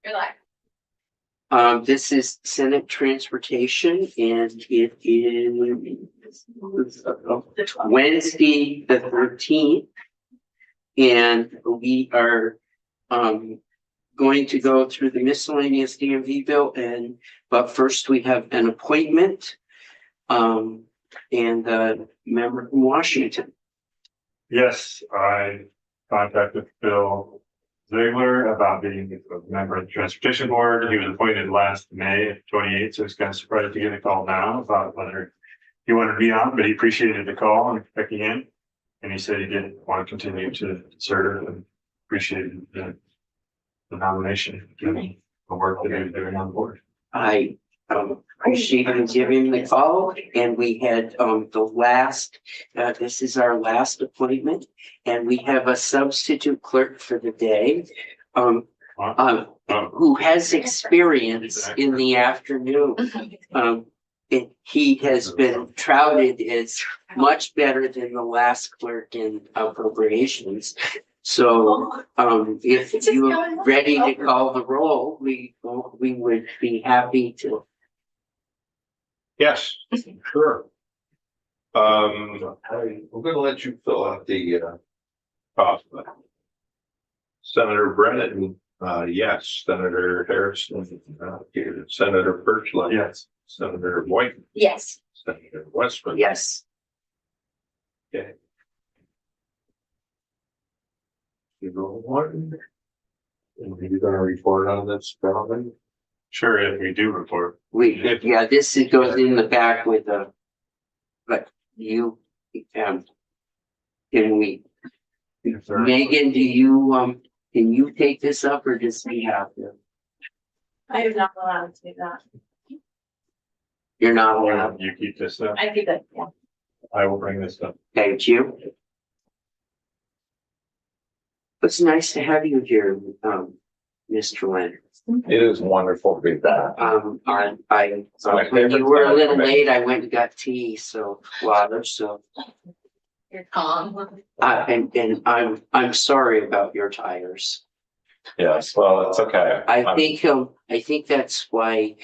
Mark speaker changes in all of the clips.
Speaker 1: You're like,
Speaker 2: This is Senate Transportation and it is Wednesday, the 13th. And we are, going to go through the miscellaneous DMV bill but first we have an appointment. And a member from Washington.
Speaker 3: Yes, I contacted Bill Ziegler about being a member of the Transportation Board. He was appointed last May 28th, so he's kind of surprised to get a call now about whether he wanted to be on, but he appreciated the call and checking in. And he said he did want to continue to serve and appreciated the nomination and the work that he was doing on board.
Speaker 2: I appreciate him giving the call, and we had the last, this is our last appointment, and we have a substitute clerk for the day. Who has experience in the afternoon. He has been touted as much better than the last clerk in appropriations. So, if you're ready to call the roll, we would be happy to.
Speaker 4: Yes, sure. I'm gonna let you fill out the FOSTA. Senator Brennan, yes. Senator Harrison, Senator Birchland.
Speaker 3: Yes.
Speaker 4: Senator White.
Speaker 1: yes.
Speaker 4: Senator Westman.
Speaker 2: Yes.
Speaker 4: Okay. You go one. And you're gonna report on this, probably.
Speaker 3: Sure, if we do report.
Speaker 2: This goes in the back with but you, can we, Megan, can you take this up or does he have to?
Speaker 1: I am not allowed to do that.
Speaker 2: You're not allowed.
Speaker 3: You keep this up.
Speaker 1: I do that, yeah.
Speaker 3: I will bring this up.
Speaker 2: Thank you. It's nice to have you here, Mr. Leonard.
Speaker 4: It is wonderful to be back.
Speaker 2: When you were a little late, I went and got tea, so water, so.
Speaker 1: You're calm.
Speaker 2: I'm sorry about your tires.
Speaker 4: Yes, well, it's okay.
Speaker 2: I think that's why,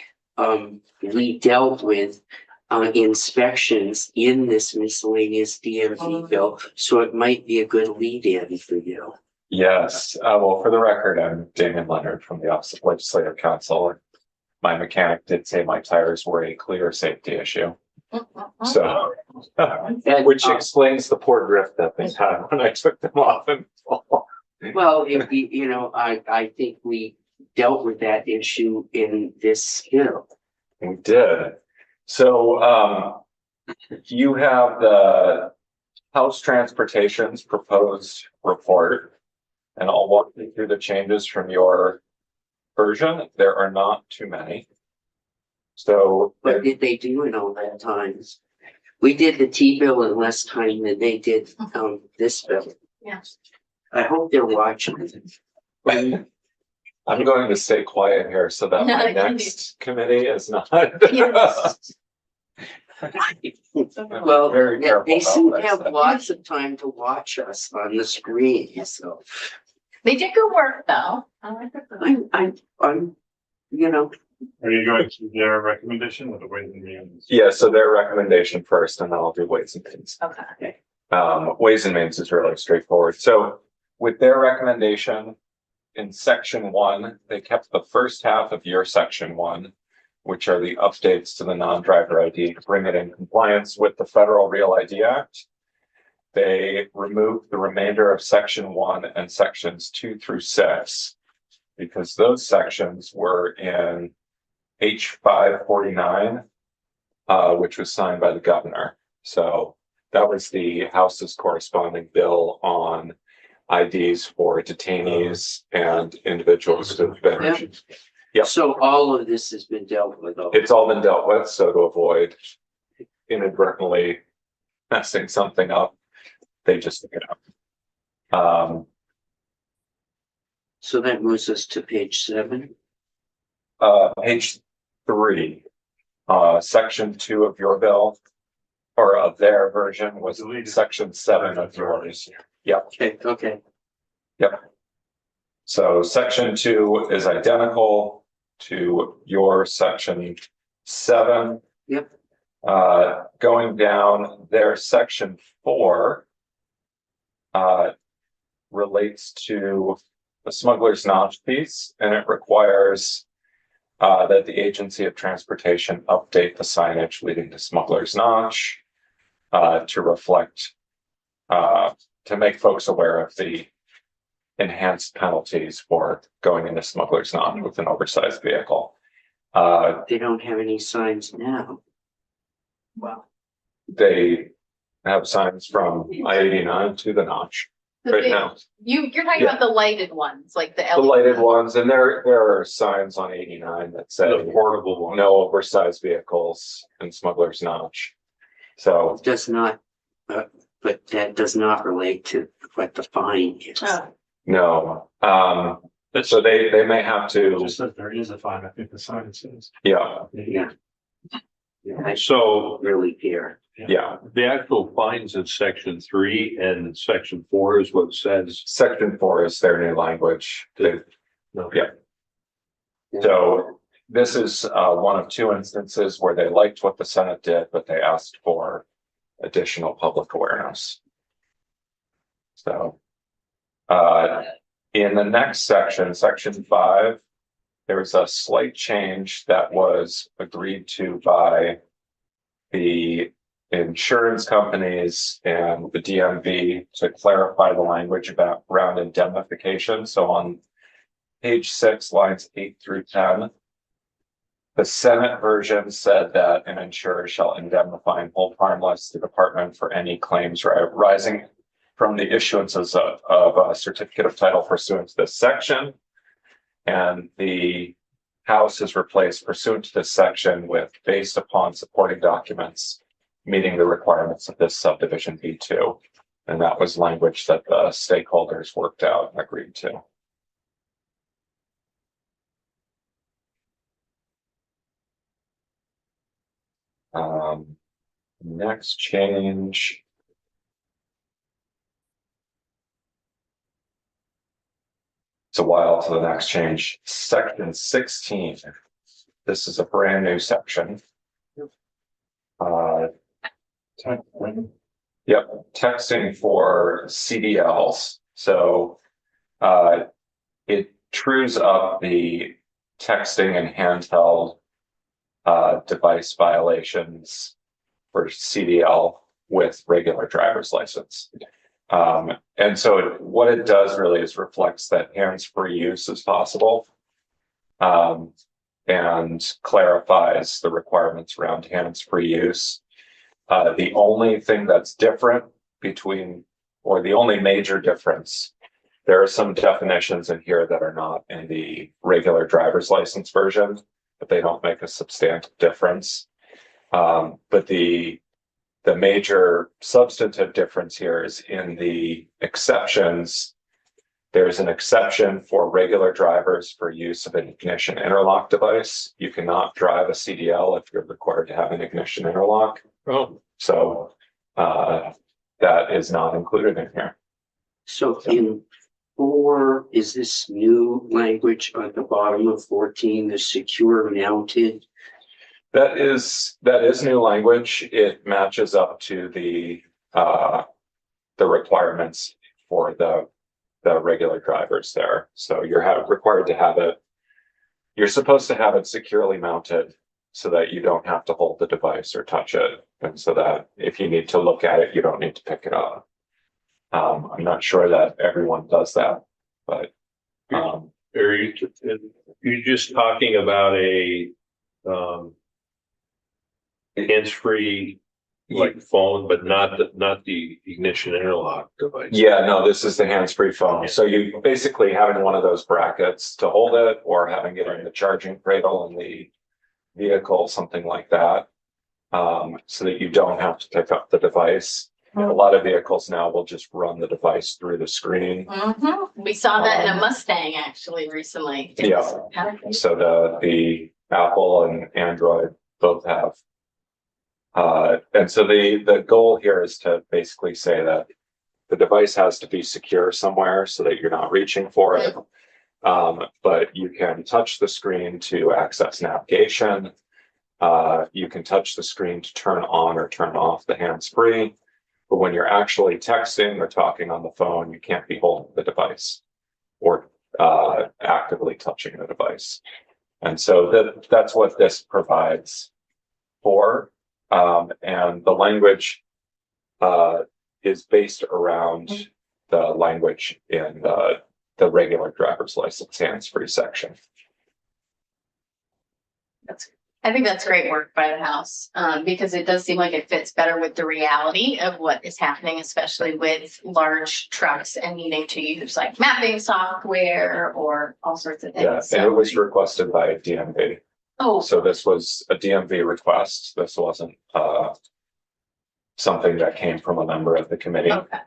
Speaker 2: we dealt with, inspections in this miscellaneous DMV bill, so it might be a good lead in for you.
Speaker 5: Yes, well, for the record, I'm Damon Leonard from the Office of Legislative Counsel. My mechanic did say my tires were a clear safety issue. So, which explains the poor drift that they had when I took them off in fall.
Speaker 2: Well, I think we dealt with that issue in this bill.
Speaker 5: We did. So, you have the House Transportation's proposed report. And I'll walk you through the changes from your version. There are not too many. So
Speaker 2: what did they do in all that time? We did the T bill in less time than they did this bill.
Speaker 1: Yeah.
Speaker 2: I hope they're watching.
Speaker 5: I'm going to stay quiet here so that my next committee is not.
Speaker 1: Yes.
Speaker 2: Well,
Speaker 5: Very careful
Speaker 2: they seem to
Speaker 5: about
Speaker 2: have
Speaker 5: that.
Speaker 2: lots of time to watch us on the screen, so.
Speaker 1: They did good work though. I like it.
Speaker 2: I'm,
Speaker 3: Are you going to their recommendation or the Ways and Means?
Speaker 5: Yeah, so their recommendation first, and then I'll do Ways and Means.
Speaker 1: Okay.
Speaker 5: Ways and Means is really straightforward. So with their recommendation in section 1, they kept the first half of your section 1, which are the updates to the non-driver ID to bring it in compliance with the Federal Real ID Act. They removed the remainder of section 1 and sections 2 through 6 because those sections were in H549, which was signed by the governor. So that was the House's corresponding bill on IDs for detainees and individuals who've been.
Speaker 2: Yeah.
Speaker 5: Yep.
Speaker 2: So all of this has been dealt with.
Speaker 5: It's all been dealt with, so to avoid inadvertently messing something up, they just took it out.
Speaker 2: So that moves us to page 7.
Speaker 5: Page 3, section 2 of your bill, or of their version, was
Speaker 3: Deleted.
Speaker 5: section 7 of yours. Yep.
Speaker 2: Okay.
Speaker 5: Yep. So section 2 is identical to your section 7.
Speaker 2: Yep.
Speaker 5: Going down there, section 4 relates to the smuggler's notch piece, and it requires that the Agency of Transportation update the signage leading to Smuggler's Notch to reflect, to make folks aware of the enhanced penalties for going into Smuggler's Notch with an oversized vehicle.
Speaker 2: They don't have any signs now.
Speaker 1: Well.
Speaker 5: They have signs from I-89 to the Notch right now.
Speaker 1: You're talking about the lighted ones, like the
Speaker 5: The
Speaker 1: LED.
Speaker 5: lighted ones, and there are signs on 89 that say
Speaker 4: The portable one.
Speaker 5: no oversized vehicles in Smuggler's Notch. So
Speaker 2: Does not, but that does not relate to what the fine is.
Speaker 1: Oh.
Speaker 5: no, so they may have to,
Speaker 3: Just that there is a fine, I think the sign says.
Speaker 5: yeah,
Speaker 2: Yeah. Yeah, I
Speaker 4: So
Speaker 2: really care.
Speaker 5: yeah.
Speaker 4: the actual fines in section 3 and section 4 is what says.
Speaker 5: Section 4 is their new language.
Speaker 4: No.
Speaker 5: Yeah. So this is one of 2 instances where they liked what the Senate did, but they asked for additional public awareness. So in the next section, section 5, there was a slight change that was agreed to by the insurance companies and the DMV to clarify the language about around indemnification. So on page 6, lines 8 through 10, the Senate version said that an insurer shall indemnify and hold harmless the department for any claims arising from the issuances of a certificate of title pursuant to this section. And the House has replaced pursuant to this section with based upon supporting documents meeting the requirements of this subdivision B2. And that was language that the stakeholders worked out and agreed to. Next change. It's a while to the next change. Section 16. This is a brand new section. Yep, texting for CDLs. So it trues up the texting and handheld device violations for CDL with regular driver's license. And so what it does really is reflects that hands-free use is possible, and clarifies the requirements around hands-free use. The only thing that's different between, or the only major difference, there are some definitions in here that are not in the regular driver's license version, but they don't make a substantive difference. But the major substantive difference here is in the exceptions. There's an exception for regular drivers for use of an ignition interlock device. You cannot drive a CDL if you're required to have an ignition interlock.
Speaker 4: Oh,
Speaker 5: So that is not included in here.
Speaker 2: So in 4, is this new language at the bottom of 14, the secure mounted?
Speaker 5: That is new language. It matches up to the requirements for the regular drivers there. So you're required to have it. You're supposed to have it securely mounted so that you don't have to hold the device or touch it, and so that if you need to look at it, you don't need to pick it up. I'm not sure that everyone does that, but
Speaker 4: are you just talking about a hands-free like phone, but not the ignition interlock device?
Speaker 5: yeah, no, this is the hands-free phone. So you basically having one of those brackets to hold it, or having it in the charging cradle in the vehicle, something like that, so that you don't have to pick up the device. A lot of vehicles now will just run the device through the screen.
Speaker 1: We saw that in a Mustang actually recently.
Speaker 5: Yeah.
Speaker 1: Yeah.
Speaker 5: So the Apple and Android both have. And so the goal here is to basically say that the device has to be secure somewhere so that you're not reaching for it. But you can touch the screen to access navigation. You can touch the screen to turn on or turn off the hands-free. But when you're actually texting or talking on the phone, you can't be holding the device or actively touching the device. And so that's what this provides for. And the language is based around the language in the regular driver's license hands-free section.
Speaker 1: I think that's great work by the House, because it does seem like it fits better with the reality of what is happening, especially with large trucks and needing to use like mapping software or all sorts of things.
Speaker 5: Yeah, and it was requested by DMV.
Speaker 1: Oh,
Speaker 5: So this was a DMV request. This wasn't something that came from a member of the committee.
Speaker 1: okay.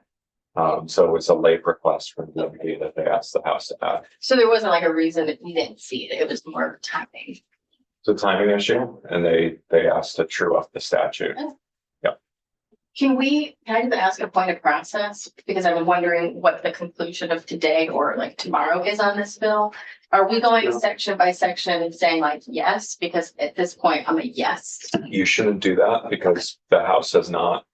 Speaker 5: So it was a late request from DMV that they asked the House to have.
Speaker 1: So there wasn't like a reason that we didn't see it. It was more timing.
Speaker 5: It's a timing issue, and they asked to true up the statute.
Speaker 1: Can I just ask a point of process? Because I'm wondering what the conclusion of today or like tomorrow is on this bill. Are we going section by section and saying like, yes? Because at this point, I'm a yes.
Speaker 5: You shouldn't do that because the House has not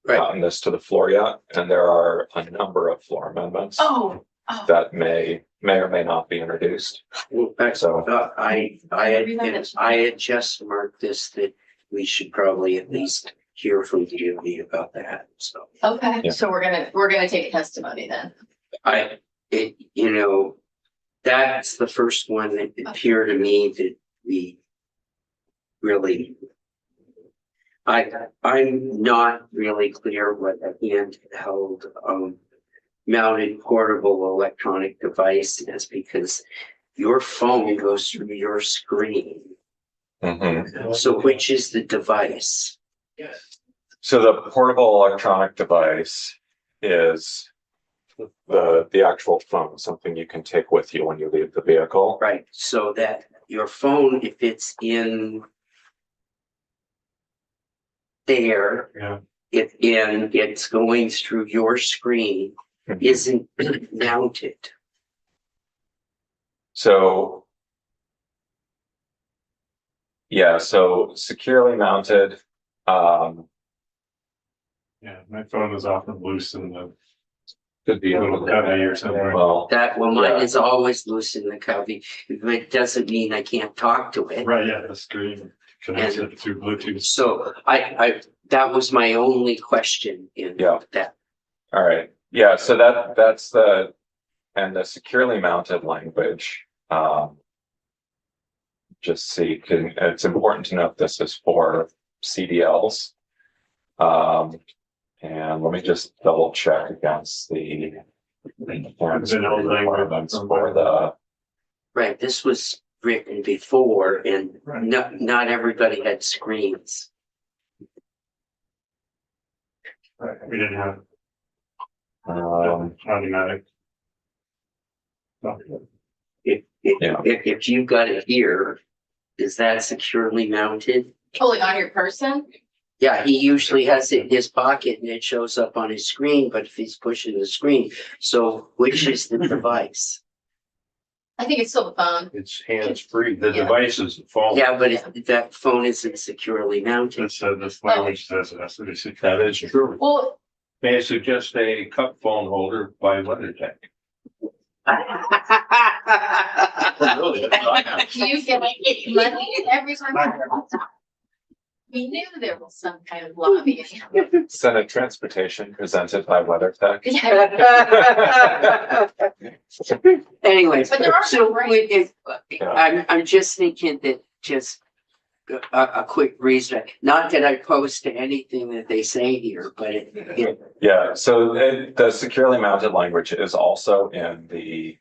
Speaker 2: Right.
Speaker 5: gotten this to the floor yet, and there are a number of floor amendments
Speaker 1: Oh,
Speaker 5: that may or may not be introduced. So
Speaker 2: I had just marked this that we should probably at least hear from DMV about that, so.
Speaker 1: okay.
Speaker 5: Yeah.
Speaker 1: So we're gonna take testimony then.
Speaker 2: That's the first one that appeared to me that we really. I'm not really clear what a handheld mounted portable electronic device is, because your phone goes through your screen.
Speaker 5: mhm.
Speaker 2: So which is the device?
Speaker 5: So the portable electronic device is the actual phone, something you can take with you when you leave the vehicle.
Speaker 2: Right, so that your phone, if it's in there,
Speaker 3: Yeah.
Speaker 2: and it's going through your screen,
Speaker 5: Mhm.
Speaker 2: isn't mounted.
Speaker 5: So yeah, so securely mounted,
Speaker 3: Yeah, my phone was often loose in the
Speaker 5: could be a
Speaker 3: little cubby or somewhere.
Speaker 5: well,
Speaker 2: Mine
Speaker 5: Yeah.
Speaker 2: is always loose in the cubby, but it doesn't mean I can't talk to it.
Speaker 3: Right, yeah, the screen connected through Bluetooth.
Speaker 2: So that was my only question in
Speaker 5: Yeah.
Speaker 2: that.
Speaker 5: all right. Yeah, so that's the securely mounted language. Just see, it's important to note this is for CDLs. And let me just double check against the requirements for the,
Speaker 2: Right, this was written before and
Speaker 3: Right.
Speaker 2: not everybody had screens.
Speaker 3: Right, we didn't have automatic.
Speaker 5: Yeah.
Speaker 2: If you've got it here, is that securely mounted?
Speaker 1: Pulling on your person?
Speaker 2: Yeah, he usually has it in his pocket and it shows up on his screen, but if he's pushing the screen, so which is the device?
Speaker 1: I think it's still the phone.
Speaker 4: It's hands-free. The
Speaker 1: Yeah.
Speaker 4: device is the phone.
Speaker 2: Yeah, but if that phone isn't securely mounted.
Speaker 3: This language says it has to be secure.
Speaker 4: That is true.
Speaker 1: Well,
Speaker 4: May I suggest a cup phone holder by WeatherTech? Really, that's what I have.
Speaker 1: do you get money every time? We knew there was some kind of lobbying.
Speaker 5: Senate Transportation presented by WeatherTech.
Speaker 2: Anyways,
Speaker 1: But there are
Speaker 2: so
Speaker 1: some great-
Speaker 2: I'm just thinking that just a quick reason, not that I post to anything that they say here, but
Speaker 5: Yeah, so the securely mounted language is also in the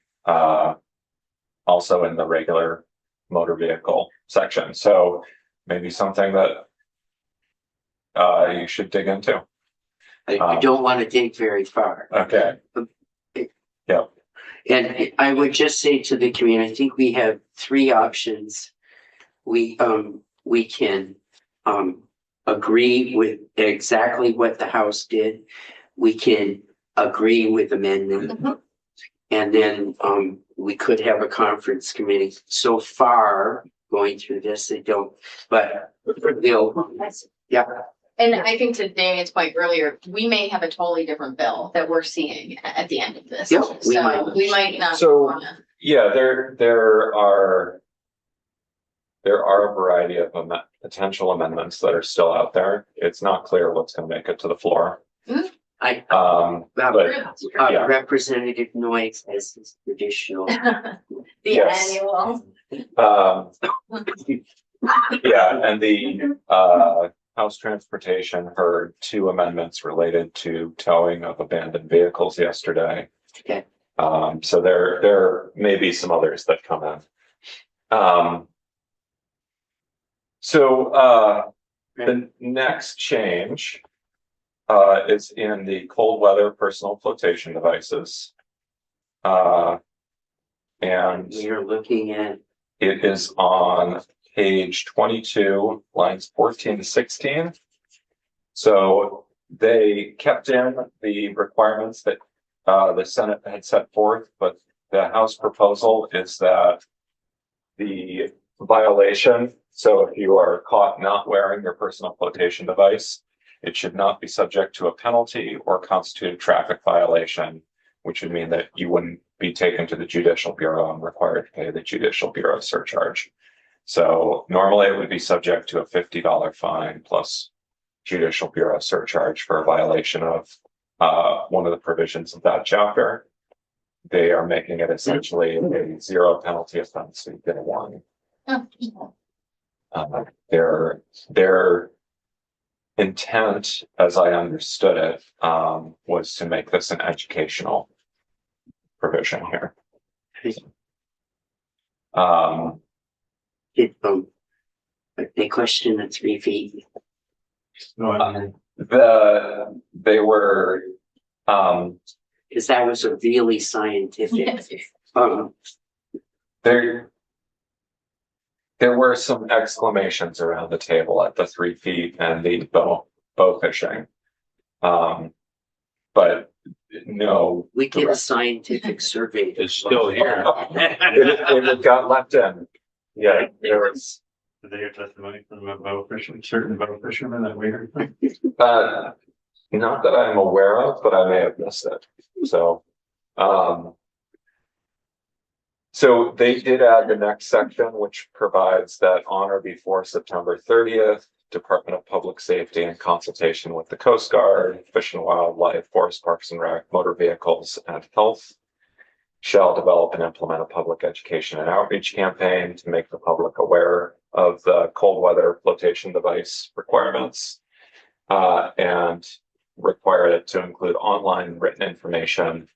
Speaker 5: regular motor vehicle section. So maybe something that you should dig into.
Speaker 2: I don't want to dig very far.
Speaker 5: Okay. Yeah.
Speaker 2: And I would just say to the community, I think we have three options. We can agree with exactly what the House did. We can agree with amendment.
Speaker 1: Mhm.
Speaker 2: And then, we could have a conference committee. So far, going through this, they don't, but they'll, yeah.
Speaker 1: And I think to Damien's point earlier, we may have a totally different bill that we're seeing at the end of this.
Speaker 2: Yeah, we
Speaker 1: So
Speaker 2: might.
Speaker 1: we might not
Speaker 5: So-
Speaker 1: wanna.
Speaker 5: Yeah, there are a variety of potential amendments that are still out there. It's not clear what's gonna make it to the floor.
Speaker 2: I,
Speaker 5: But yeah.
Speaker 2: Representative Noyes has his traditional.
Speaker 1: The
Speaker 5: Yes.
Speaker 1: annual.
Speaker 5: Um, yeah, and the House Transportation heard 2 amendments related to towing of abandoned vehicles yesterday.
Speaker 2: Okay.
Speaker 5: So there may be some others that come in. The next change is in the cold weather personal flotation devices. And
Speaker 2: We are looking at,
Speaker 5: it is on page 22, lines 14 to 16. So they kept in the requirements that the Senate had set forth, but the House proposal is that the violation, so if you are caught not wearing your personal flotation device, it should not be subject to a penalty or constitute a traffic violation, which would mean that you wouldn't be taken to the Judicial Bureau and required to pay the Judicial Bureau surcharge. So normally it would be subject to a $50 fine plus Judicial Bureau surcharge for a violation of one of the provisions of that chapter. They are making it essentially a 0 penalty offense. So you get a warning. Their intent, as I understood it, was to make this an educational provision here.
Speaker 2: they question the 3 feet.
Speaker 3: No,
Speaker 5: They were,
Speaker 2: Cause that was a really scientific,
Speaker 5: there were some exclamations around the table at the 3 feet and the bow fishing. But no,
Speaker 2: we did a scientific survey.
Speaker 4: It's still here.
Speaker 5: it got left in. Yeah, there was,
Speaker 3: did they get testimony from a bow fisherman, certain bow fishermen that we heard?
Speaker 5: not that I'm aware of, but I may have missed it. So they did add the next section, which provides that on or before September 30th, Department of Public Safety in consultation with the Coast Guard, Fish and Wildlife, Forest Parks and Rec, Motor Vehicles and Health shall develop and implement a public education and outreach campaign to make the public aware of the cold weather flotation device requirements, and require it to include online written information,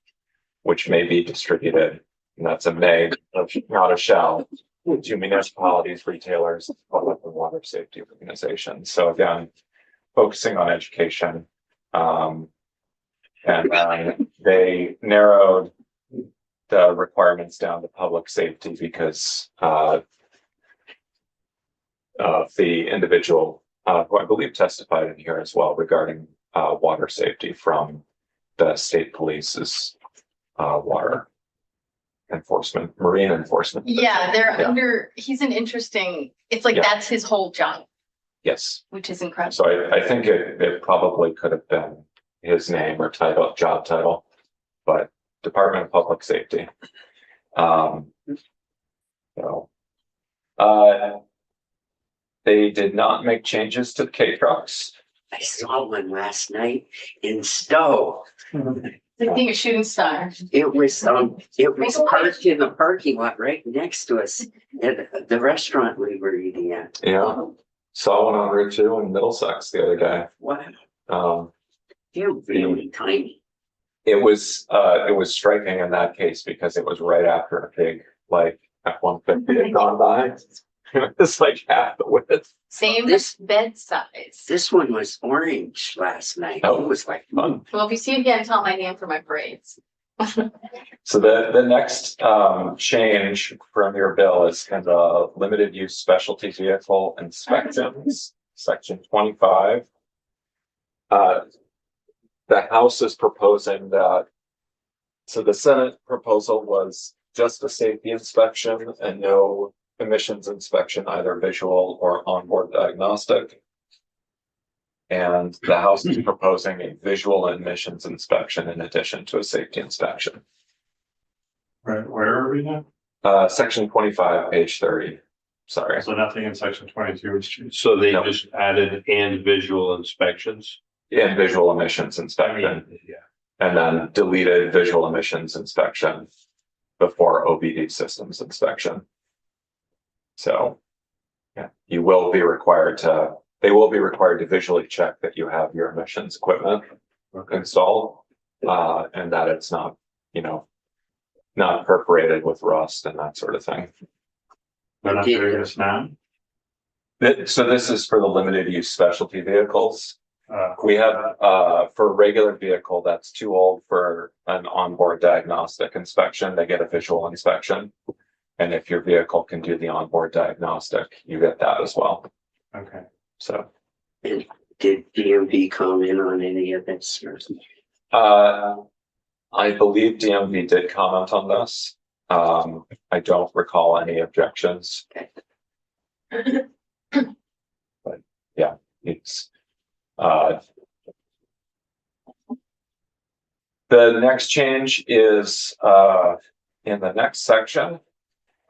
Speaker 5: which may be distributed, and that's a may, not a shall, to municipalities, retailers, public and water safety organizations. So again, focusing on education. And they narrowed the requirements down to public safety because of the individual who I believe testified in here as well regarding water safety from the state police's water enforcement, marine enforcement.
Speaker 1: Yeah, they're
Speaker 5: Yeah.
Speaker 1: under, he's an interesting, it's like,
Speaker 5: Yeah.
Speaker 1: that's his whole job,
Speaker 5: Yes.
Speaker 1: which is incredible.
Speaker 5: So I think it probably could have been his name or title, job title, but Department of Public Safety. They did not make changes to the K trucks.
Speaker 2: I saw one last night in Stowe.
Speaker 1: It's like being a shooting star.
Speaker 2: It was parked in the parking lot right next to us at the restaurant we were eating at.
Speaker 5: Yeah, saw one on Route 2 in Middlesex the other day.
Speaker 2: Wow, they're really tiny.
Speaker 5: It was striking in that case because it was right after a big like F-150 had gone by. It was like half the width.
Speaker 1: Same
Speaker 2: This-
Speaker 1: bed size.
Speaker 2: This one was orange last night.
Speaker 5: Oh.
Speaker 2: It was like,
Speaker 5: Fun.
Speaker 1: Well, if you see it again, tell my name for my braids.
Speaker 5: So the next change from your bill is kind of limited use specialty vehicle inspections, section 25. The House is proposing that So the Senate proposal was just a safety inspection and no emissions inspection, either visual or onboard diagnostic. And the House is proposing a visual emissions inspection in addition to a safety inspection.
Speaker 3: Right, where are we now?
Speaker 5: Section 25, page 30. Sorry.
Speaker 3: So nothing in section 22 is changed.
Speaker 4: So they
Speaker 5: No.
Speaker 4: just added and visual inspections?
Speaker 5: And visual emissions inspection,
Speaker 4: Yeah.
Speaker 5: and then deleted visual emissions inspection before OBD systems inspection. So, yeah, they will be required to visually check that you have your emissions equipment installed, and that it's not, not perforated with rust and that sort of thing.
Speaker 3: They're not doing this now.
Speaker 5: So this is for the limited use specialty vehicles.
Speaker 3: Uh,
Speaker 5: We have, for a regular vehicle that's too old for an onboard diagnostic inspection, they get a visual inspection. And if your vehicle can do the onboard diagnostic, you get that as well.
Speaker 3: okay.
Speaker 5: So,
Speaker 2: And did DMV comment on any of this?
Speaker 5: I believe DMV did comment on this. I don't recall any objections. But yeah, it's, the next change is, in the next section,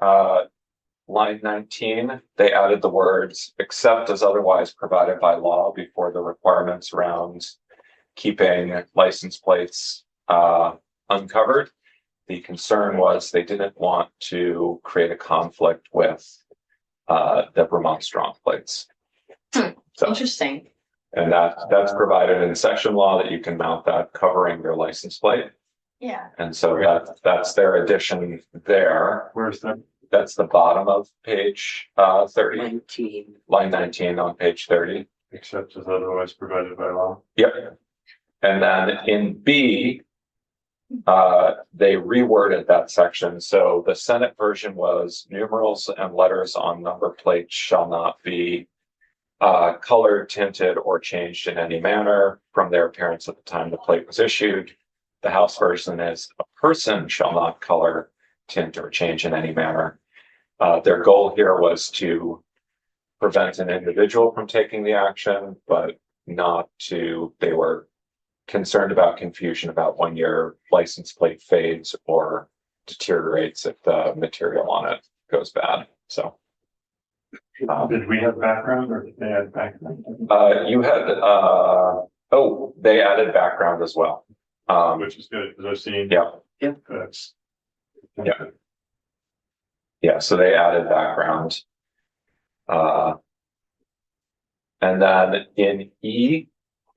Speaker 5: line 19, they added the words except as otherwise provided by law before the requirements around keeping license plates uncovered. The concern was they didn't want to create a conflict with the Vermont Strong plates. So,
Speaker 1: Interesting.
Speaker 5: and that's provided in section law that you can mount that covering your license plate.
Speaker 1: Yeah.
Speaker 5: And so that's their addition there.
Speaker 3: Where's that?
Speaker 5: That's the bottom of page 30,
Speaker 2: 19.
Speaker 5: line 19 on page 30.
Speaker 3: Except as otherwise provided by law.
Speaker 5: Yep. And then in B, they reworded that section. So the Senate version was numerals and letters on number plates shall not be colored, tinted, or changed in any manner from their appearance at the time the plate was issued. The House version is a person shall not color, tint, or change in any manner. Their goal here was to prevent an individual from taking the action, but they were concerned about confusion about when your license plate fades or deteriorates if the material on it goes bad. So
Speaker 3: Did we have background or did they add background?
Speaker 5: you had they added background as well.
Speaker 3: Which is good, because I've seen.
Speaker 5: Yeah.
Speaker 3: That's.
Speaker 5: Yeah. Yeah, so they added background. And then in E,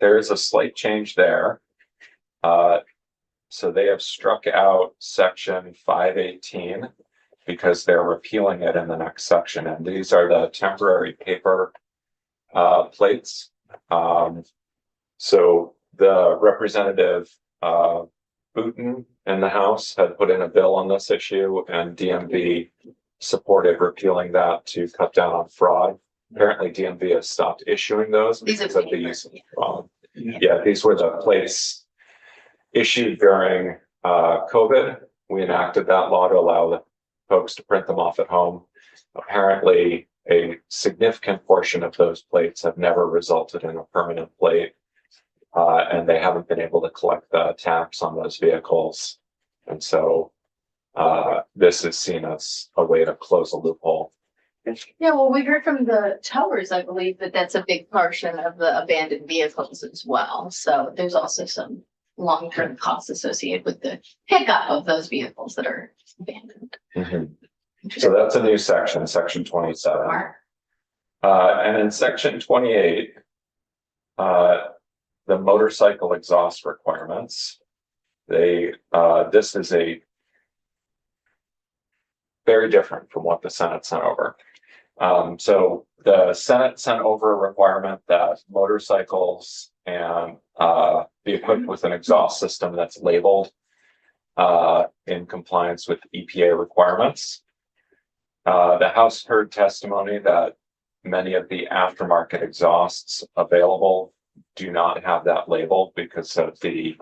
Speaker 5: there is a slight change there. So they have struck out section 518 because they're repealing it in the next section. And these are the temporary paper plates. So the representative Booton in the House had put in a bill on this issue, and DMV supported repealing that to cut down on fraud. Apparently DMV has stopped issuing those
Speaker 1: These are
Speaker 5: because of
Speaker 1: paper,
Speaker 5: these.
Speaker 1: yeah.
Speaker 5: These were the plates issued during COVID. We enacted that law to allow the folks to print them off at home. Apparently, a significant portion of those plates have never resulted in a permanent plate. And they haven't been able to collect the tax on those vehicles. And so this is seen as a way to close a loophole.
Speaker 1: Yeah, well, we heard from the towers, I believe, that that's a big portion of the abandoned vehicles as well. So there's also some long-term costs associated with the pickup of those vehicles that are abandoned.
Speaker 5: So that's a new section, section 27.
Speaker 1: Smart.
Speaker 5: And in section 28, the motorcycle exhaust requirements, this is a very different from what the Senate sent over. So the Senate sent over a requirement that motorcycles and be equipped with an exhaust system that's labeled in compliance with EPA requirements. The House heard testimony that many of the aftermarket exhausts available do not have that label because of the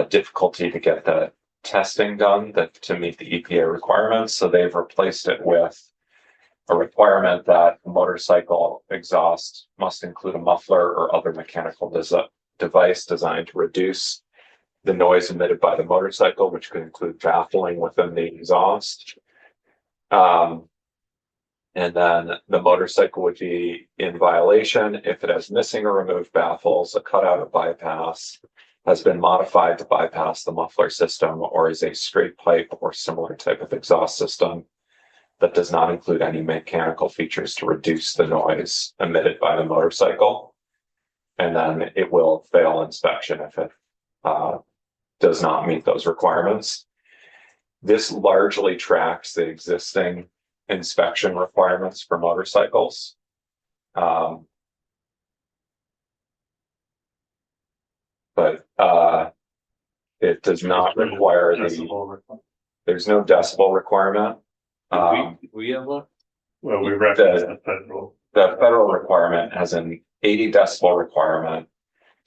Speaker 5: difficulty to get the testing done that to meet the EPA requirements, so they've replaced it with a requirement that motorcycle exhaust must include a muffler or other mechanical device designed to reduce the noise emitted by the motorcycle, which could include baffling within the exhaust. And then the motorcycle would be in violation if it has missing or removed baffles, a cutout or bypass, has been modified to bypass the muffler system, or is a straight pipe or similar type of exhaust system that does not include any mechanical features to reduce the noise emitted by the motorcycle. And then it will fail inspection if it does not meet those requirements. This largely tracks the existing inspection requirements for motorcycles. But it does not require there's no decibel requirement.
Speaker 4: We have one?
Speaker 3: Well, we referenced the federal.
Speaker 5: The federal requirement has an 80 decibel requirement,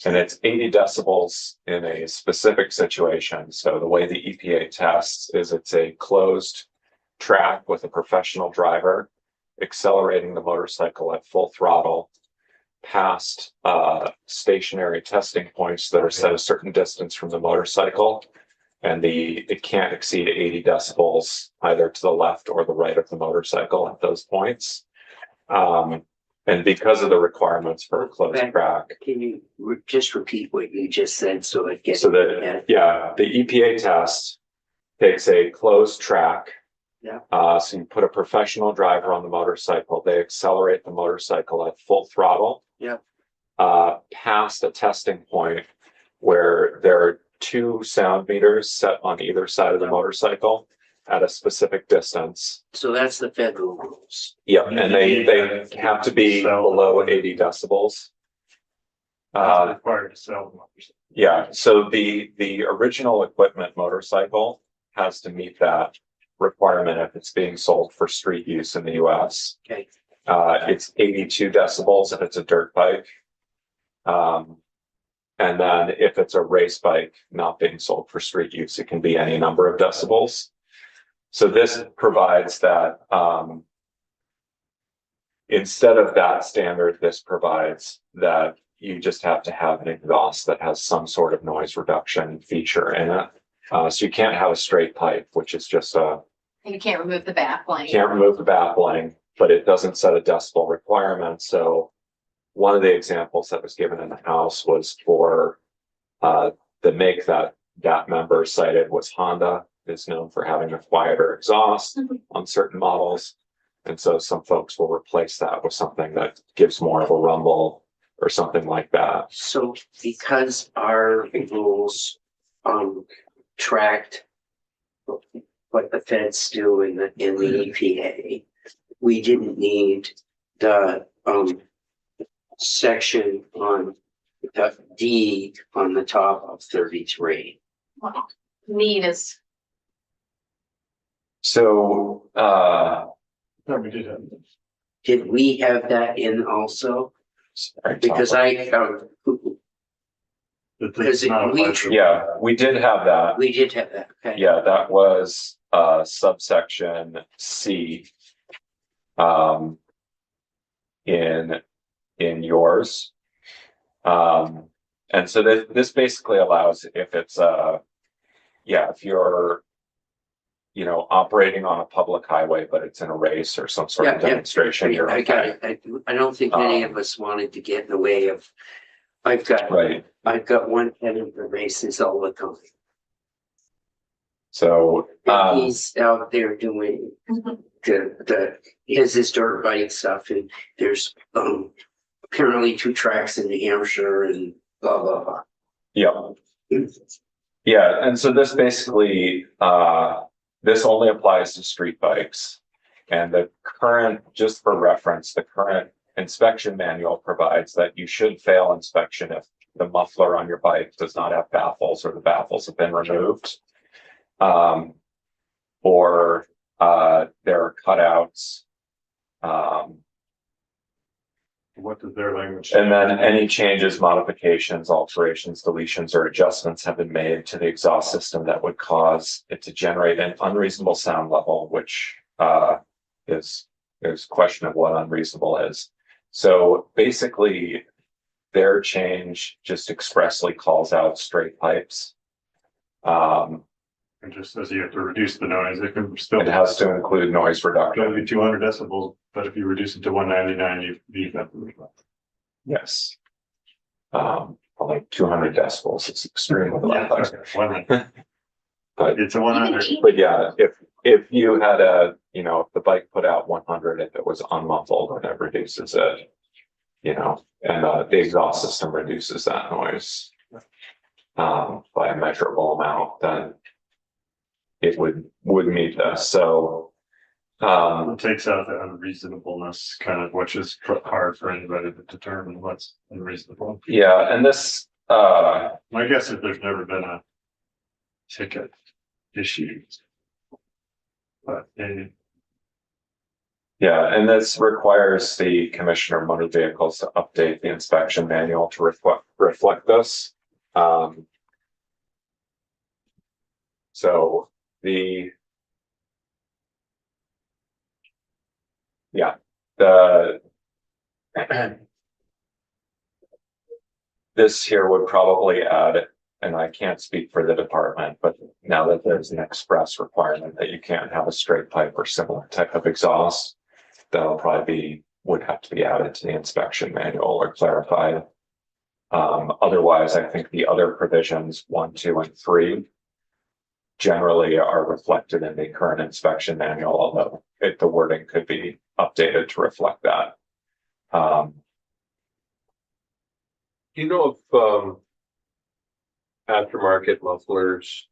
Speaker 5: and it's 80 decibels in a specific situation. So the way the EPA tests is it's a closed track with a professional driver accelerating the motorcycle at full throttle past stationary testing points that are set a certain distance from the motorcycle, and it can't exceed 80 decibels either to the left or the right of the motorcycle at those points. And because of the requirements for a closed track.
Speaker 2: Can you just repeat what you just said so it gets?
Speaker 5: So that, yeah, the EPA test takes a closed track.
Speaker 2: Yeah.
Speaker 5: So you put a professional driver on the motorcycle, they accelerate the motorcycle at full throttle.
Speaker 2: Yeah.
Speaker 5: Past a testing point where there are 2 sound meters set on either side of the motorcycle at a specific distance.
Speaker 2: So that's the federal rules.
Speaker 5: Yep, and they have to be below 80 decibels.
Speaker 3: That's required to sell the motorcycle.
Speaker 5: Yeah, so the original equipment motorcycle has to meet that requirement if it's being sold for street use in the US.
Speaker 2: Okay.
Speaker 5: It's 82 decibels if it's a dirt bike. And then if it's a race bike not being sold for street use, it can be any number of decibels. So this provides that instead of that standard, this provides that you just have to have an exhaust that has some sort of noise reduction feature in it. So you can't have a straight pipe, which is just
Speaker 1: You can't remove the baffling.
Speaker 5: can't remove the baffling, but it doesn't set a decibel requirement. So one of the examples that was given in the House was for the make that member cited was Honda is known for having a quieter exhaust on certain models. And so some folks will replace that with something that gives more of a rumble or something like that.
Speaker 2: So because our rules tracked what the feds do in the EPA, we didn't need the section on the D on the top of 33.
Speaker 1: Wow. Need is,
Speaker 5: So
Speaker 3: No, we did have.
Speaker 2: Did we have that in also?
Speaker 5: sorry,
Speaker 2: Because
Speaker 5: Tom.
Speaker 3: It's not
Speaker 2: we-
Speaker 3: a federal.
Speaker 5: Yeah, we did have that.
Speaker 2: We did have that, okay.
Speaker 5: Yeah, that was subsection C. In yours. And so this basically allows if it's if you're operating on a public highway, but it's in a race or some sort of
Speaker 2: Yeah, yeah.
Speaker 5: demonstration, you're
Speaker 2: I got
Speaker 5: okay.
Speaker 2: it. I don't think any of us wanted to get in the way of, I've got one head of the races all the time.
Speaker 5: So
Speaker 2: And he's out there doing
Speaker 1: Mhm.
Speaker 2: he has his dirt bike stuff, and there's apparently 2 tracks in New Hampshire and blah, blah, blah.
Speaker 5: yeah, and so this basically this only applies to street bikes. And the current, just for reference, the current inspection manual provides that you should fail inspection if the muffler on your bike does not have baffles or the baffles have been removed. Or there are cutouts.
Speaker 3: What does their language?
Speaker 5: And then any changes, modifications, alterations, deletions, or adjustments have been made to the exhaust system that would cause it to generate an unreasonable sound level, which is there's question of what unreasonable is. So basically, their change just expressly calls out straight pipes.
Speaker 3: And just says you have to reduce the noise, it can still.
Speaker 5: It has to include noise
Speaker 3: Gotta
Speaker 5: reduction.
Speaker 3: be 200 decibels, but if you reduce it to 199, you leave that.
Speaker 5: Yes. Like 200 decibels, it's extremely
Speaker 3: Yeah,
Speaker 5: loud.
Speaker 3: okay, 100.
Speaker 5: But
Speaker 3: It's a 100.
Speaker 5: But yeah, if you had if the bike put out 100, if it was unmuffled, then it reduces it. And the exhaust system reduces that noise. By a measurable amount, then it would meet this. So,
Speaker 3: It takes out the unreasonableness kind of, which is hard for anybody to determine what's unreasonable.
Speaker 5: yeah, and this,
Speaker 3: My guess is there's never been a ticket issue. But
Speaker 5: yeah, and this requires the Commissioner of Motor Vehicles to update the inspection manual to reflect this. So this here would probably add, and I can't speak for the department, but now that there's an express requirement that you can't have a straight pipe or similar type of exhaust, that'll probably would have to be added to the inspection manual or clarified. Otherwise, I think the other provisions 1, 2, and 3 generally are reflected in the current inspection manual, although the wording could be updated to reflect that.
Speaker 4: Do you know if aftermarket mufflers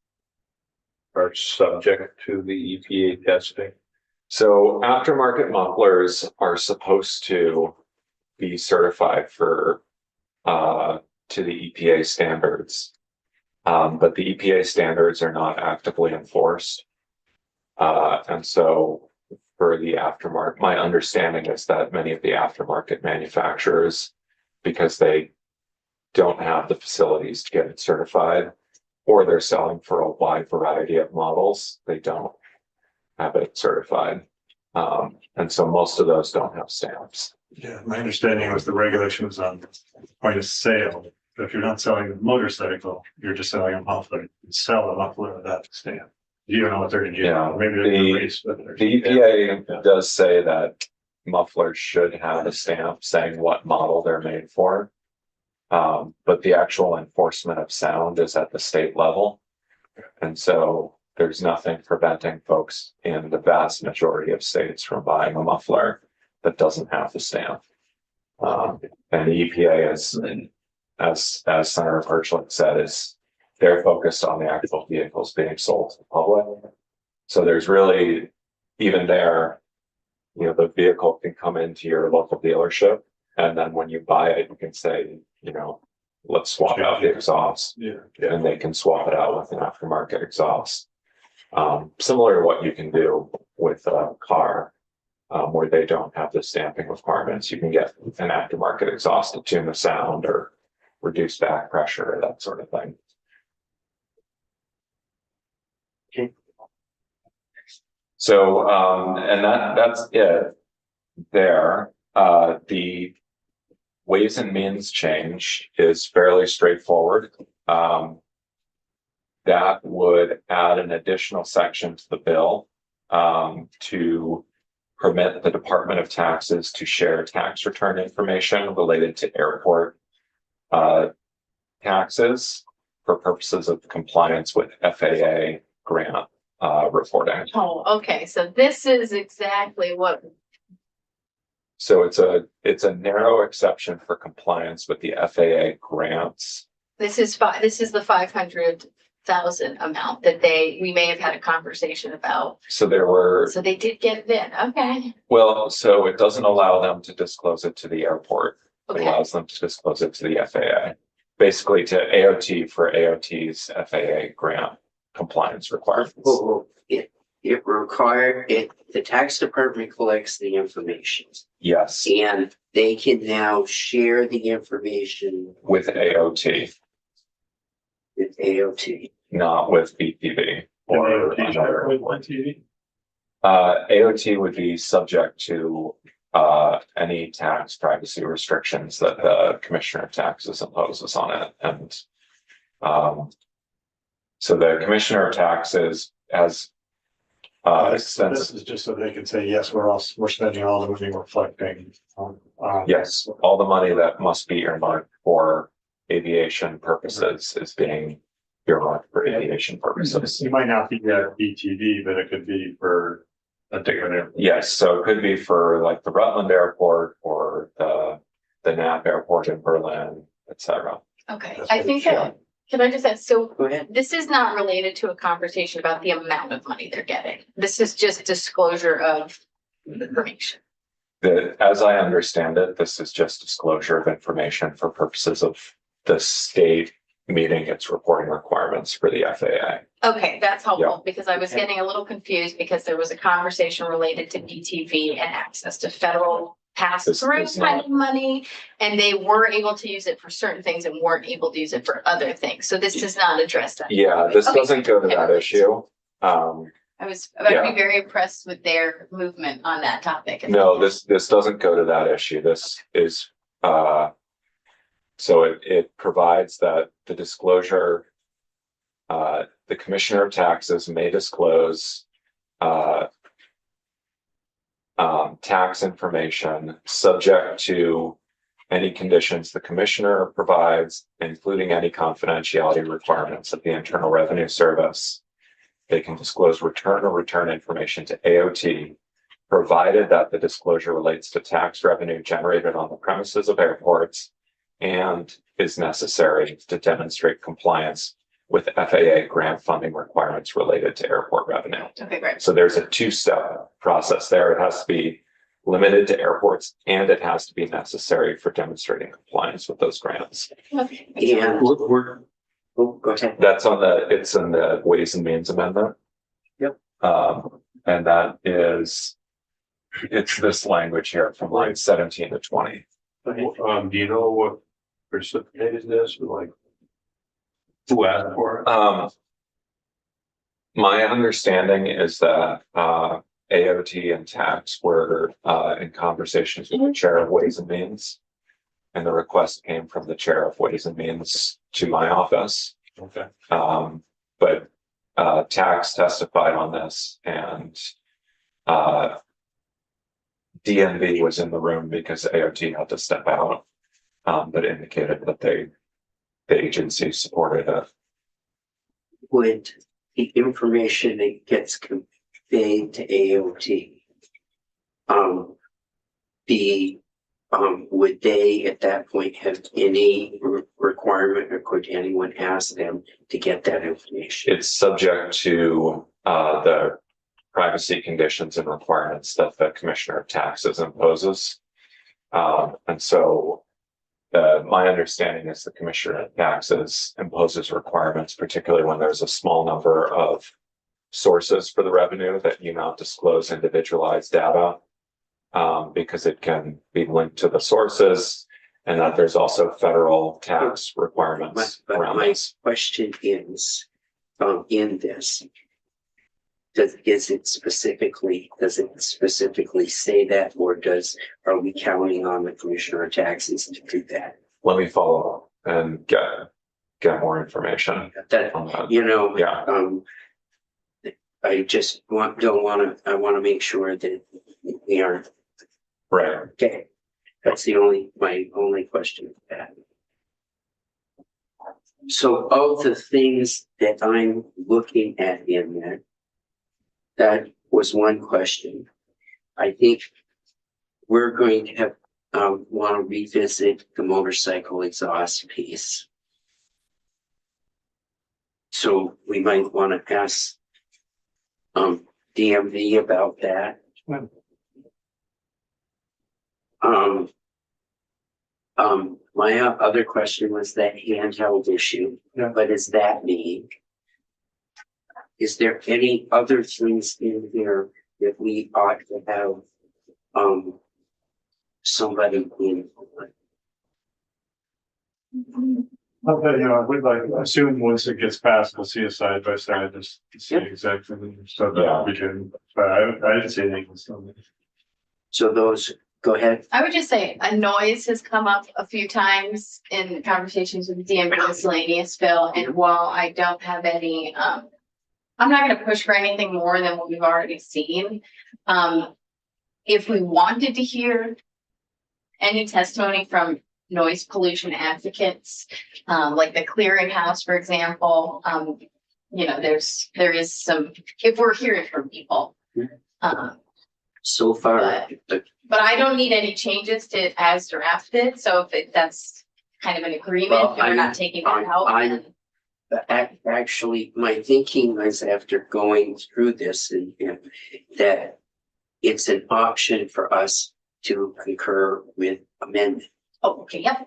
Speaker 4: are subject to the EPA testing?
Speaker 5: So aftermarket mufflers are supposed to be certified for to the EPA standards. But the EPA standards are not actively enforced. And so for the aftermarket, my understanding is that many of the aftermarket manufacturers, because they don't have the facilities to get it certified, or they're selling for a wide variety of models, they don't have it certified. And so most of those don't have stamps.
Speaker 3: yeah, my understanding was the regulation was on point of sale. If you're not selling a motorcycle, you're just selling a muffler. You sell a muffler with that stamp. You don't know what they're gonna use.
Speaker 5: Yeah,
Speaker 3: Maybe they're gonna race, but they're.
Speaker 5: The EPA does say that mufflers should have a stamp saying what model they're made for. But the actual enforcement of sound is at the state level. And so there's nothing preventing folks in the vast majority of states from buying a muffler that doesn't have the stamp. And the EPA is, as Senator Perchlik said, they're focused on the actual vehicles being sold to the public. So there's really, even there, the vehicle can come into your local dealership, and then when you buy it, you can say, let's swap out the exhaust,
Speaker 3: Yeah.
Speaker 5: and they can swap it out with an aftermarket exhaust. Similar to what you can do with a car, where they don't have the stamping requirements. You can get an aftermarket exhaust to tune the sound or reduce back pressure, that sort of thing.
Speaker 2: Okay.
Speaker 5: So, and that's it there. The Ways and Means change is fairly straightforward. That would add an additional section to the bill to permit the Department of Taxes to share tax return information related to airport taxes for purposes of compliance with FAA grant reporting.
Speaker 1: Oh, okay, so this is exactly what,
Speaker 5: So it's a narrow exception for compliance with the FAA grants.
Speaker 1: this is the 500,000 amount that we may have had a conversation about.
Speaker 5: So there were,
Speaker 1: So they did get it in, okay,
Speaker 5: well, so it doesn't allow them to disclose it to the airport. It
Speaker 1: okay.
Speaker 5: allows them to disclose it to the FAA, basically to AOT for AOT's FAA grant compliance requirements.
Speaker 2: Well, the tax department collects the information
Speaker 5: Yes,
Speaker 2: and they can now share the information
Speaker 5: with AOT,
Speaker 2: with AOT.
Speaker 5: not with BPV or another. AOT would be subject to any tax privacy restrictions that the Commissioner of Taxes imposes on it. And so the Commissioner of Taxes has
Speaker 4: This is just so they can say, yes, we're spending all the money we're collecting.
Speaker 5: yes, all the money that must be earmarked for aviation purposes is being earmarked for aviation purposes.
Speaker 4: It might not be at BTV, but it could be for a different.
Speaker 5: Yes, so it could be for like the Rutland Airport or the Knapp Airport in Berlin, etc.
Speaker 1: Okay,
Speaker 4: That's
Speaker 1: I
Speaker 4: what
Speaker 1: think,
Speaker 4: it's showing.
Speaker 1: can I just ask, so
Speaker 2: Go ahead.
Speaker 1: this is not related to a conversation about the amount of money they're getting. This is just disclosure of information.
Speaker 5: As I understand it, this is just disclosure of information for purposes of the state meeting its reporting requirements for the FAA.
Speaker 1: Okay, that's helpful because I was getting a little confused because there was a conversation related to BTV and access to federal pass-through
Speaker 5: This is
Speaker 1: kind
Speaker 5: not-
Speaker 1: of money. And they were able to use it for certain things and weren't able to use it for other things. So this does not address that.
Speaker 5: Yeah, this
Speaker 1: Okay.
Speaker 5: doesn't go to that issue.
Speaker 1: I'd be very impressed with their movement on that topic.
Speaker 5: No, this doesn't go to that issue. This is, so it provides that the disclosure, the Commissioner of Taxes may disclose, tax information subject to any conditions the Commissioner provides, including any confidentiality requirements of the Internal Revenue Service. They can disclose return information to AOT, provided that the disclosure relates to tax revenue generated on the premises of airports and is necessary to demonstrate compliance with FAA grant funding requirements related to airport revenue.
Speaker 1: Okay, great.
Speaker 5: So there's a two-step process there. It has to be limited to airports and it has to be necessary for demonstrating compliance with those grants.
Speaker 1: Okay.
Speaker 2: And go ahead.
Speaker 5: That's it's in the Ways and Means Amendment.
Speaker 2: Yep.
Speaker 5: And that is, it's this language here from line 17 to 20.
Speaker 4: Do you know what precipitated this, or like? Who asked for it?
Speaker 5: My understanding is that AOT and tax were in conversations with the chair of Ways and Means. And the request came from the chair of Ways and Means to my office.
Speaker 4: Okay.
Speaker 5: But tax testified on this and DNV was in the room because AOT had to step out, but indicated that the agency supported it.
Speaker 2: Would the information that gets conveyed to AOT would they at that point have any requirement or could anyone ask them to get that information?
Speaker 5: It's subject to the privacy conditions and requirements that the Commissioner of Taxes imposes. And so my understanding is the Commissioner of Taxes imposes requirements, particularly when there's a small number of sources for the revenue, that you not disclose individualized data because it can be linked to the sources, and that there's also federal tax requirements around
Speaker 2: My
Speaker 5: this.
Speaker 2: question is, in this, does it specifically say that, or are we counting on the Commissioner of Taxes to do that?
Speaker 5: Let me follow up and get more information
Speaker 2: That,
Speaker 5: on that.
Speaker 2: yeah.
Speaker 5: Yeah,
Speaker 2: I just want to make sure that we aren't,
Speaker 5: right.
Speaker 2: okay. That's my only question with that. So of the things that I'm looking at in there, that was one question. I think we're going to have, want to revisit the motorcycle exhaust piece. So we might want to ask DMV about that. My other question was that handheld issue.
Speaker 4: Yeah.
Speaker 2: What does that mean? is there any other things in here that we ought to have, somebody in?
Speaker 3: Okay, you know, we'd like, assume once it gets passed, we'll see a side by side, just to see
Speaker 2: Yep.
Speaker 3: exactly, so
Speaker 5: Yeah.
Speaker 3: that we can, but I didn't see anything. So.
Speaker 2: So those, go ahead.
Speaker 1: I would just say a noise has come up a few times in conversations with the DMV miscellaneous bill, and while I don't have any, I'm not gonna push for anything more than what we've already seen. If we wanted to hear any testimony from noise pollution advocates, like the clearinghouse, for example, you know, there is some, if we're hearing from people.
Speaker 2: So far,
Speaker 1: But I don't need any changes to as drafted, so if that's kind of an agreement,
Speaker 2: Well,
Speaker 1: and we're not taking that out.
Speaker 2: I'm-
Speaker 1: then-
Speaker 2: actually, my thinking was after going through this and that it's an option for us to concur with amendment.
Speaker 1: Oh, okay, yep,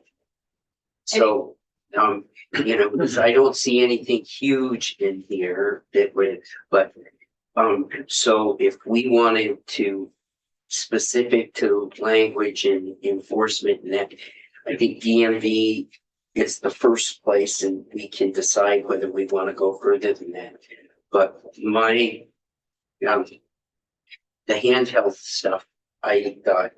Speaker 2: So, you know, because I don't see anything huge in here that would, but, so if we wanted to specific to language and enforcement and that, I think DMV is the first place and we can decide whether we want to go further than that. But my, the handheld stuff, I thought,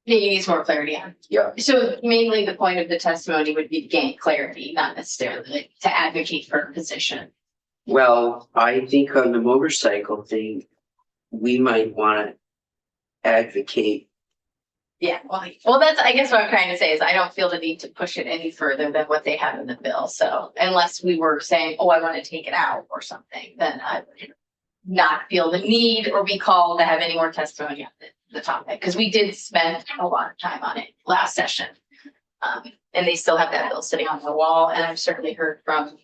Speaker 1: you need more clarity on.
Speaker 2: yeah,
Speaker 1: So mainly the point of the testimony would be to gain clarity, not necessarily to advocate for a position.
Speaker 2: well, I think on the motorcycle thing, we might want to advocate.
Speaker 1: Yeah, well, that's, I guess what I'm trying to say is I don't feel the need to push it any further than what they have in the bill, so unless we were saying, oh, I want to take it out or something, then I would not feel the need or be called to have any more testimony on the topic, because we did spend a lot of time on it last session. And they still have that bill sitting on the wall, and I've certainly heard from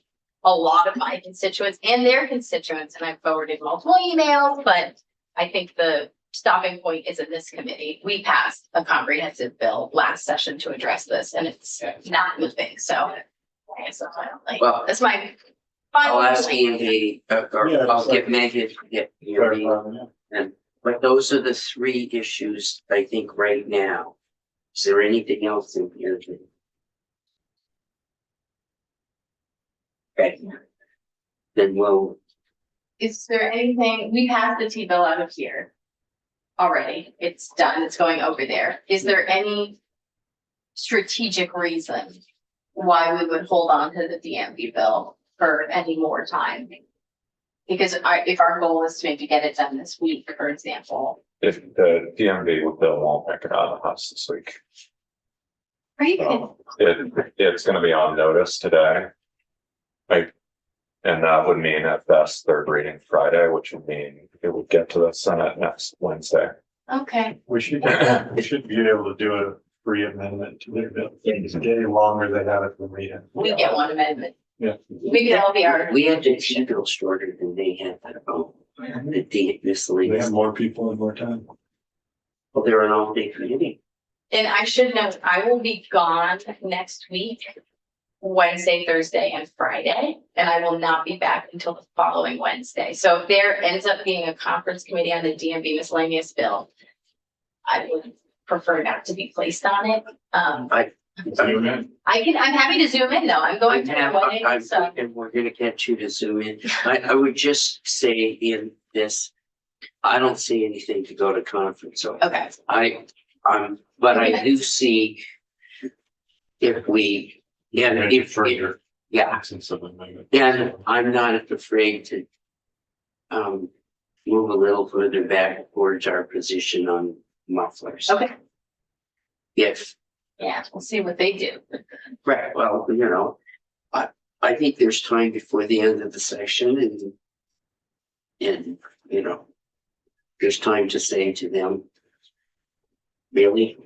Speaker 1: a lot of my constituents and their constituents, and I've forwarded multiple emails, but I think the stopping point is in this committee. We passed a comprehensive bill last session to address this, and it's not moving, so. I guess that's why I don't like,
Speaker 2: Well,
Speaker 1: that's my.
Speaker 2: I'll
Speaker 1: final
Speaker 2: ask
Speaker 1: point.
Speaker 2: Andy, or
Speaker 3: Yeah,
Speaker 2: I'll
Speaker 3: it's
Speaker 2: get
Speaker 3: like-
Speaker 2: Megan to get you. But those are the three issues, I think, right now. Is there anything else in here? Okay. Then we'll,
Speaker 1: Is there anything, we passed the T-bill out of here already. It's done. It's going over there. Is there any strategic reason why we would hold on to the DMV bill for any more time? Because if our goal is to maybe get it done this week, for example.
Speaker 5: If the DMV bill won't make it out of the house this week.
Speaker 1: Are you
Speaker 5: So it's gonna be on notice today. And that would mean at best third reading Friday, which would mean it would get to the Senate next Wednesday.
Speaker 1: okay?
Speaker 3: We should be able to do a free amendment to their bill. It's getting longer they have it than we have.
Speaker 1: We get one amendment.
Speaker 3: Yeah.
Speaker 1: Maybe that'll be our.
Speaker 2: we had the T-bill shorter than they had, the
Speaker 3: They
Speaker 2: miscellaneous.
Speaker 3: have more people and more time.
Speaker 2: Well, they're an all-day committee.
Speaker 1: And I should note, I will be gone next week, Wednesday, Thursday, and Friday, and I will not be back until the following Wednesday. So if there ends up being a conference committee on the DMV miscellaneous bill, I would prefer not to be placed on it. I'm happy to zoom in though. I'm going to a wedding, so.
Speaker 2: And we're gonna get you to zoom in. I would just say in this, I don't see anything to go to conference, so
Speaker 1: Okay,
Speaker 2: but I do see if we,
Speaker 3: Further
Speaker 2: yeah,
Speaker 3: absence of amendment.
Speaker 2: and I'm not afraid to move a little further back towards our position on mufflers.
Speaker 1: okay,
Speaker 2: If,
Speaker 1: yeah, we'll see what they do.
Speaker 2: right, well, you know, I think there's time before the end of the session and, you know, there's time to say to them, really?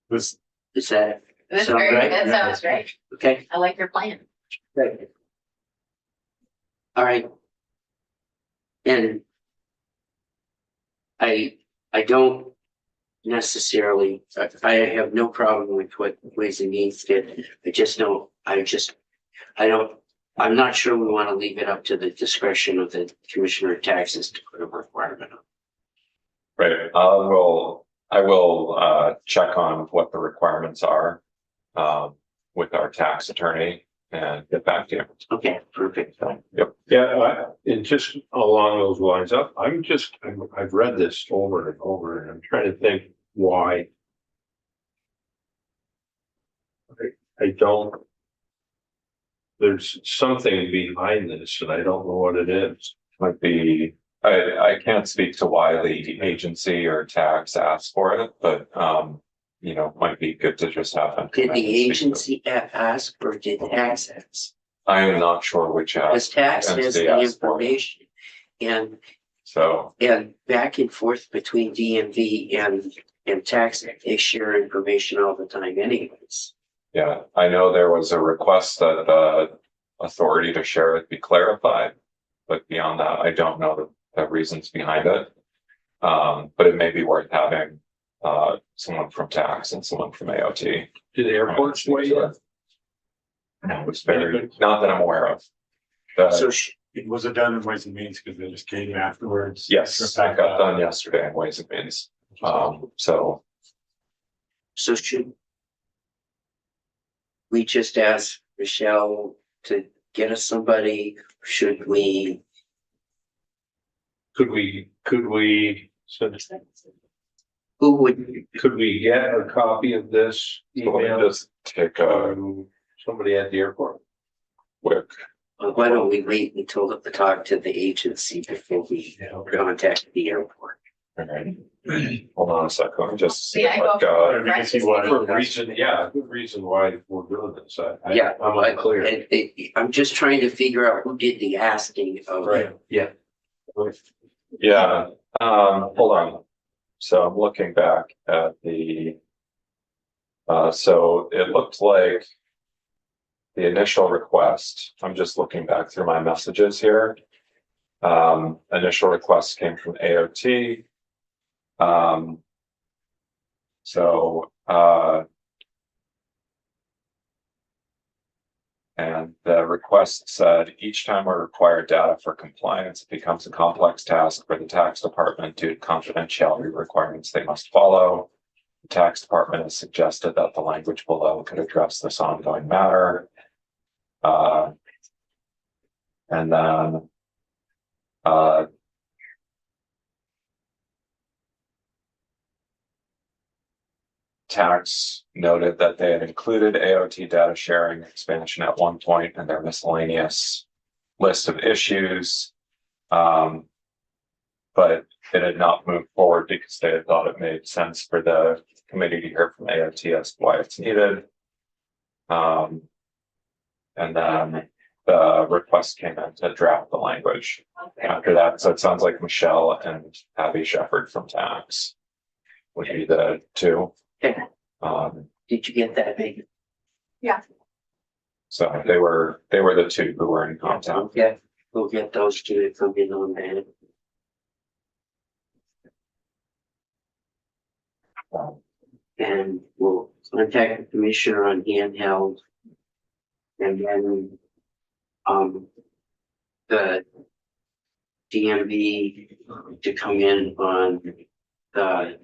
Speaker 3: This,
Speaker 2: Is that,
Speaker 1: That's
Speaker 2: Sound
Speaker 1: great,
Speaker 2: right?
Speaker 1: that sounds great.
Speaker 2: okay?
Speaker 1: I like your plan.
Speaker 2: Great. All right. And I don't necessarily, I have no problem with what Ways and Means did. I just don't, I'm not sure we want to leave it up to the discretion of the commissioner of taxes to put a requirement on.
Speaker 5: Right, I will check on what the requirements are. With our tax attorney and get back to you.
Speaker 2: Okay, perfect.
Speaker 5: Yep.
Speaker 4: Yeah, and just along those lines, I've read this over and over, and I'm trying to think why. I don't. There's something behind this, and I don't know what it is.
Speaker 5: Might be, I can't speak to why the agency or tax asked for it, but, you know, might be good to just have them.
Speaker 2: Did the agency ask or did tax ask?
Speaker 5: I am not sure which.
Speaker 2: Because tax has
Speaker 5: entity
Speaker 2: the
Speaker 5: asked for it.
Speaker 2: information
Speaker 5: So,
Speaker 2: and back and forth between DMV and tax, they share information all the time anyways.
Speaker 5: yeah, I know there was a request that the authority to share it be clarified. But beyond that, I don't know the reasons behind it. But it may be worth having someone from tax and someone from AOT.
Speaker 4: Did the airports weigh in?
Speaker 5: No, it's very, not that I'm aware of.
Speaker 2: So
Speaker 3: Was it done in Ways and Means because they just came afterwards?
Speaker 5: Yes, that got done yesterday in Ways and Means. So
Speaker 2: should we just ask Michelle to get us somebody? Should we?
Speaker 4: Could we
Speaker 2: Who would?
Speaker 4: could we get a copy of this
Speaker 5: let me
Speaker 4: email
Speaker 5: just take a
Speaker 4: to somebody at the airport?
Speaker 5: quick,
Speaker 2: Why don't we wait until the talk to the agency before we contact the airport?
Speaker 5: all right. Hold on a second, let me just see.
Speaker 1: Yeah, I
Speaker 5: what,
Speaker 1: go
Speaker 3: We can see what.
Speaker 4: For a reason, yeah, a good reason why we're doing this.
Speaker 2: Yeah,
Speaker 4: I'm unclear.
Speaker 2: I'm just trying to figure out who did the asking of.
Speaker 4: Right, yeah.
Speaker 5: Yeah, hold on. So I'm looking back at the. So it looked like the initial request, I'm just looking back through my messages here. Initial request came from AOT. And the request said each time we require data for compliance, it becomes a complex task for the tax department due to confidentiality requirements they must follow. The tax department has suggested that the language below could address this ongoing matter. And then tax noted that they had included AOT data sharing expansion at one point in their miscellaneous list of issues. But it had not moved forward because they had thought it made sense for the committee to hear from AOT as to why it's needed. And then the request came in to draft the language after that. So it sounds like Michelle and Abby Shepherd from tax would be the two.
Speaker 2: Okay. Did you get that, Megan?
Speaker 5: So they were the two who were in contact.
Speaker 2: Yeah, we'll get those two to come in on that. And we'll contact the commissioner on handheld. And then, the DMV to come in on the,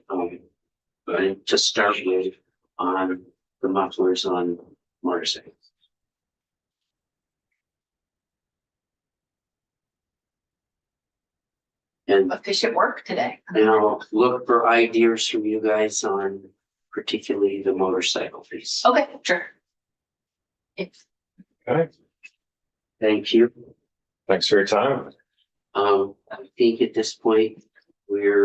Speaker 2: to start with on the mufflers on motorcycles. And
Speaker 1: Efficient work today.
Speaker 2: now look for ideas from you guys on particularly the motorcycle piece.
Speaker 1: Okay, sure. It's
Speaker 5: Okay,
Speaker 2: Thank you.
Speaker 5: thanks for your time.
Speaker 2: I think at this point, we're